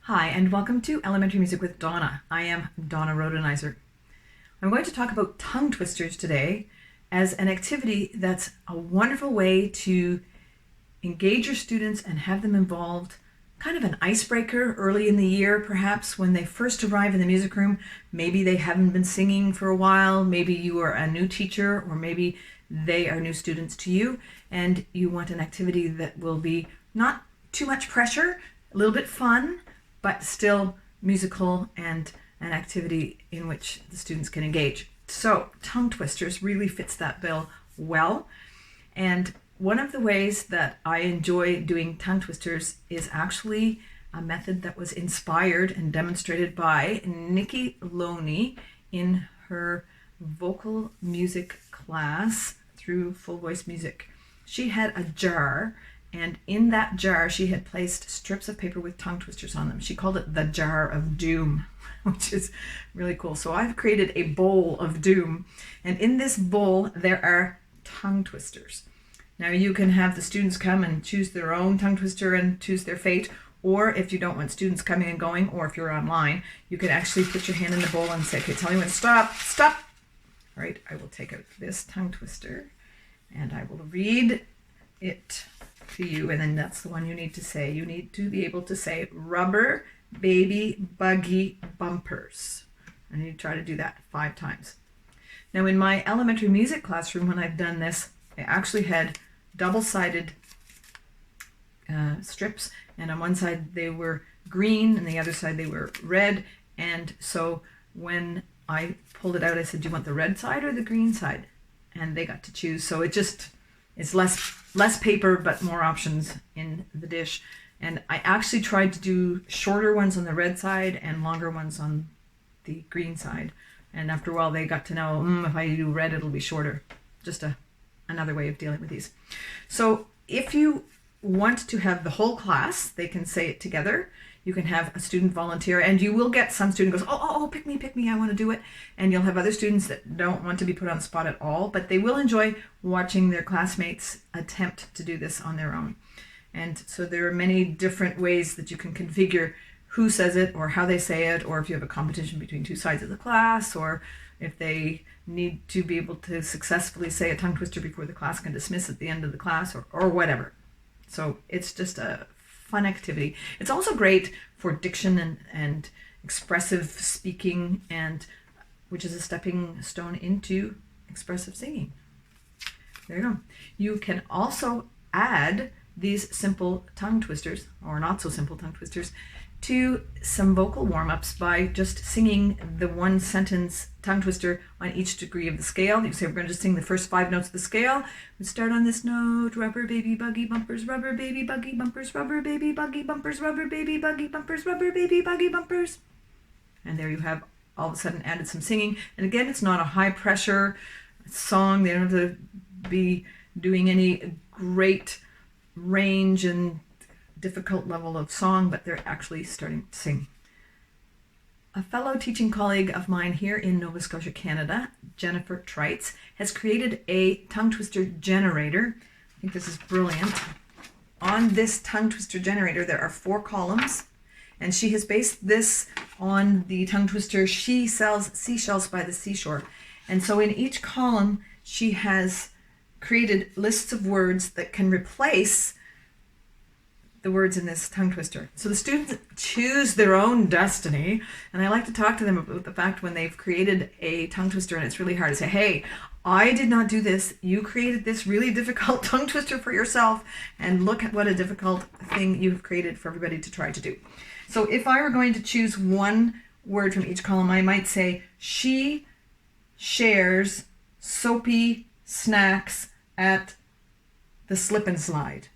Hi, and welcome to Elementary Music with Donna. I am Donna Rhodenizer. I'm going to talk about tongue twisters today as an activity that's a wonderful way to engage your students and have them involved, kind of an icebreaker early in the year, perhaps when they first arrive in the music room. Maybe they haven't been singing for a while, maybe you are a new teacher, or maybe they are new students to you, and you want an activity that will be not too much pressure, a little bit fun, but still musical and an activity in which the students can engage. So tongue twisters really fits that bill well. And one of the ways that I enjoy doing tongue twisters is actually a method that was inspired and demonstrated by Nikki Loney in her vocal music class through Full Voice Music. She had a jar, and in that jar she had placed strips of paper with tongue twisters on them. She called it the Jar of Doom, which is really cool. So I've created a bowl of doom, and in this bowl there are tongue twisters. Now you can have the students come and choose their own tongue twister and choose their fate, or if you don't want students coming and going, or if you're online, you can actually put your hand in the bowl and say, okay, tell me when to stop, stop. All right, I will take out this tongue twister and I will read it to you, and then that's the one you need to say. You need to be able to say rubber baby buggy bumpers. I need to try to do that 5 times. Now in my elementary music classroom, when I've done this, I actually had double-sided strips, and on one side they were green and the other side they were red, and so when I pulled it out I said, do you want the red side or the green side? And they got to choose. So it just is less paper but more options in the dish. And I actually tried to do shorter ones on the red side and longer ones on the green side, and after a while they got to know, if I do red it'll be shorter. Just another way of dealing with these. So if you want to have the whole class, they can say it together. You can have a student volunteer, and you will get some student goes, oh, pick me, I want to do it. And you'll have other students that don't want to be put on the spot at all, but they will enjoy watching their classmates attempt to do this on their own. And so there are many different ways that you can configure who says it or how they say it, or if you have a competition between 2 sides of the class, or if they need to be able to successfully say a tongue twister before the class can dismiss at the end of the class, or whatever. So it's just a fun activity. It's also great for diction and expressive speaking, and which is a stepping stone into expressive singing. There you go. You can also add these simple tongue twisters, or not so simple tongue twisters, to some vocal warm-ups by just singing the 1 sentence tongue twister on each degree of the scale. You say, we're going to just sing the first 5 notes of the scale. We start on this note: rubber baby buggy bumpers, rubber baby buggy bumpers, rubber baby buggy bumpers, rubber baby buggy bumpers, rubber baby buggy bumpers. And there you have all of a sudden added some singing. And again, it's not a high pressure song. They don't have to be doing any great range and difficult level of song, but they're actually starting to sing. A fellow teaching colleague of mine here in Nova Scotia, Canada, Jennifer Treitz, has created a tongue twister generator. I think this is brilliant. On this tongue twister generator there are 4 columns, and she has based this on the tongue twister She Sells Seashells by the Seashore. And so in each column she has created lists of words that can replace the words in this tongue twister. So the students choose their own destiny, and I like to talk to them about the fact when they've created a tongue twister and it's really hard to say, hey, I did not do this, you created this really difficult tongue twister for yourself, and look at what a difficult thing you've created for everybody to try to do. So if I were going to choose one word from each column, I might say, she shares soapy snacks at the slip and slide.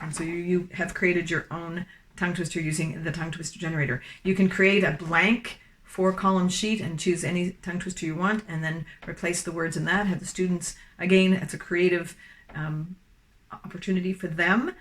And so you have created your own tongue twister using the tongue twister generator. You can create a blank 4-column sheet and choose any tongue twister you want, and then replace the words in that. Have the students, again, it's a creative opportunity for them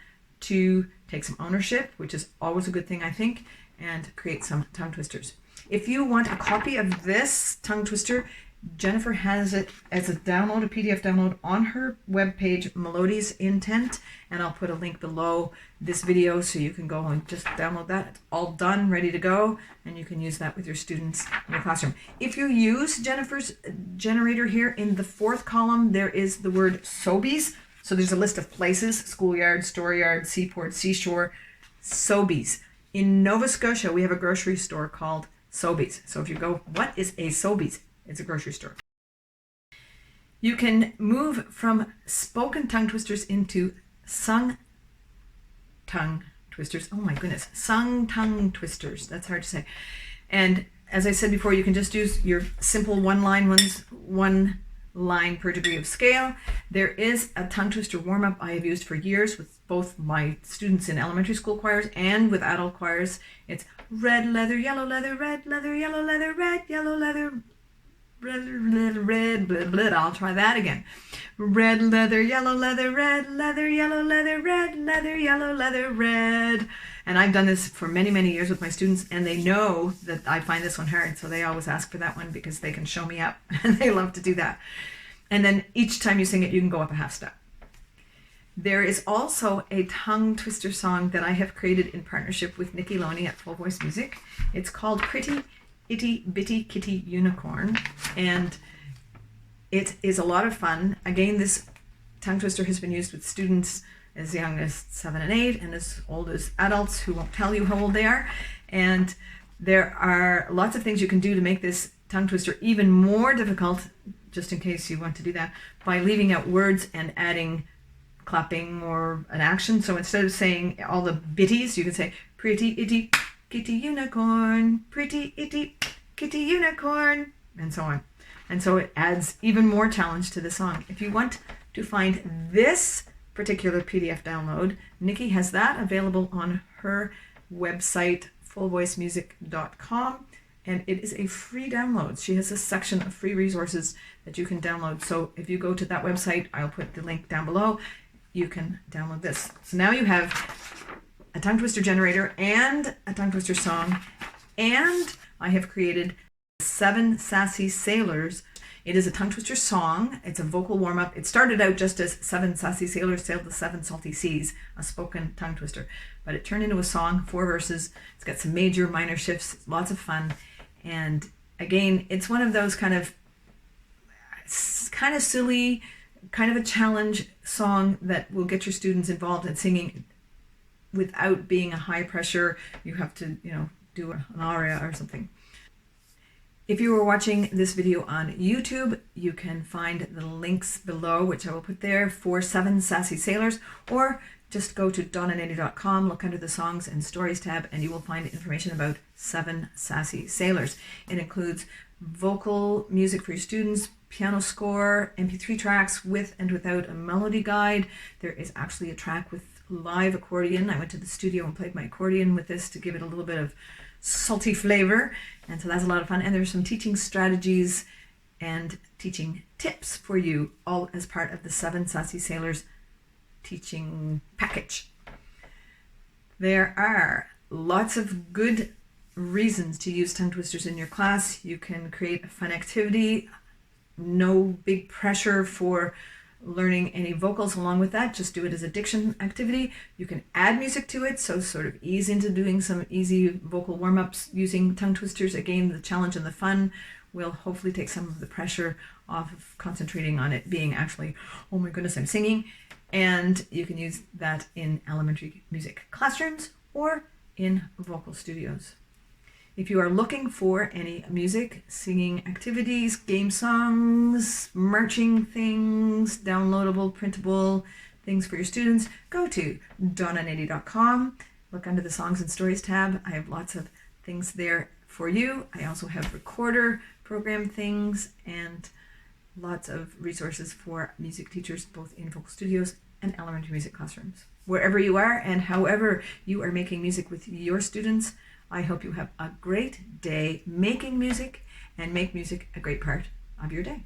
to take some ownership, which is always a good thing, I think, and create some tongue twisters. If you want a copy of this tongue twister, Jennifer has it as a download, a PDF download on her webpage, Melodies Intent, and I'll put a link below this video so you can go and just download that. It's all done, ready to go, and you can use that with your students in your classroom. If you use Jennifer's generator here, in the fourth column, there is the word Sobeys. So there's a list of places: schoolyard, storeyard, seaport, seashore, Sobeys. In Nova Scotia, we have a grocery store called Sobeys. So if you go, what is a Sobeys? It's a grocery store. You can move from spoken tongue twisters into sung tongue twisters. Oh my goodness, sung tongue twisters. That's hard to say. And as I said before, you can just use your simple one-line ones, one line per degree of scale. There is a tongue twister warm-up I have used for years with both my students in elementary school choirs and with adult choirs. It's red leather, yellow leather, red leather, yellow leather, red, yellow leather, red, blah. I'll try that again. Red leather, yellow leather, red leather, yellow leather, red leather, yellow leather, red. And I've done this for many, many years with my students, and they know that I find this one hard, so they always ask for that one because they can show me up, and they love to do that. And then each time you sing it, you can go up a half step. There is also a tongue twister song that I have created in partnership with Nikki Loney at Full Voice Music. It's called Pretty Itty Bitty Kitty Unicorn, and it is a lot of fun. Again, this tongue twister has been used with students as young as 7 and 8 and as old as adults who won't tell you how old they are. And there are lots of things you can do to make this tongue twister even more difficult, just in case you want to do that, by leaving out words and adding clapping or an action. So instead of saying all the bitties, you can say pretty itty kitty unicorn, pretty itty kitty unicorn, and so on. And so it adds even more challenge to the song. If you want to find this particular PDF download, Nikki has that available on her website, fullvoicemusic.com, and it is a free download. She has a section of free resources that you can download. So if you go to that website, I'll put the link down below, you can download this. So now you have a tongue twister generator and a tongue twister song, and I have created 7 Sassy Sailors. It is a tongue twister song. It's a vocal warm-up. It started out just as 7 Sassy Sailors Sailed the 7 Salty Seas, a spoken tongue twister, but it turned into a song, 4 verses. It's got some major, minor shifts, lots of fun. And again, it's one of those kind of silly, kind of a challenge song that will get your students involved in singing without being a high pressure. You have to, do an aria or something. If you are watching this video on YouTube, you can find the links below, which I will put there, for 7 Sassy Sailors, or just go to donnaandy.com, look under the Songs and Stories tab, and you will find information about 7 Sassy Sailors. It includes vocal music for your students, piano score, MP3 tracks with and without a melody guide. There is actually a track with live accordion. I went to the studio and played my accordion with this to give it a little bit of salty flavor, and so that's a lot of fun. And there's some teaching strategies and teaching tips for you, all as part of the 7 Sassy Sailors teaching package. There are lots of good reasons to use tongue twisters in your class. You can create a fun activity, no big pressure for learning any vocals along with that. Just do it as a diction activity. You can add music to it, so sort of ease into doing some easy vocal warm-ups using tongue twisters. Again, the challenge and the fun will hopefully take some of the pressure off of concentrating on it being actually, oh my goodness, I'm singing. And you can use that in elementary music classrooms or in vocal studios. If you are looking for any music, singing activities, game songs, marching things, downloadable, printable things for your students, go to donnaandy.com. Look under the Songs and Stories tab. I have lots of things there for you. I also have recorder program things and lots of resources for music teachers, both in vocal studios and elementary music classrooms. Wherever you are and however you are making music with your students, I hope you have a great day making music and make music a great part of your day.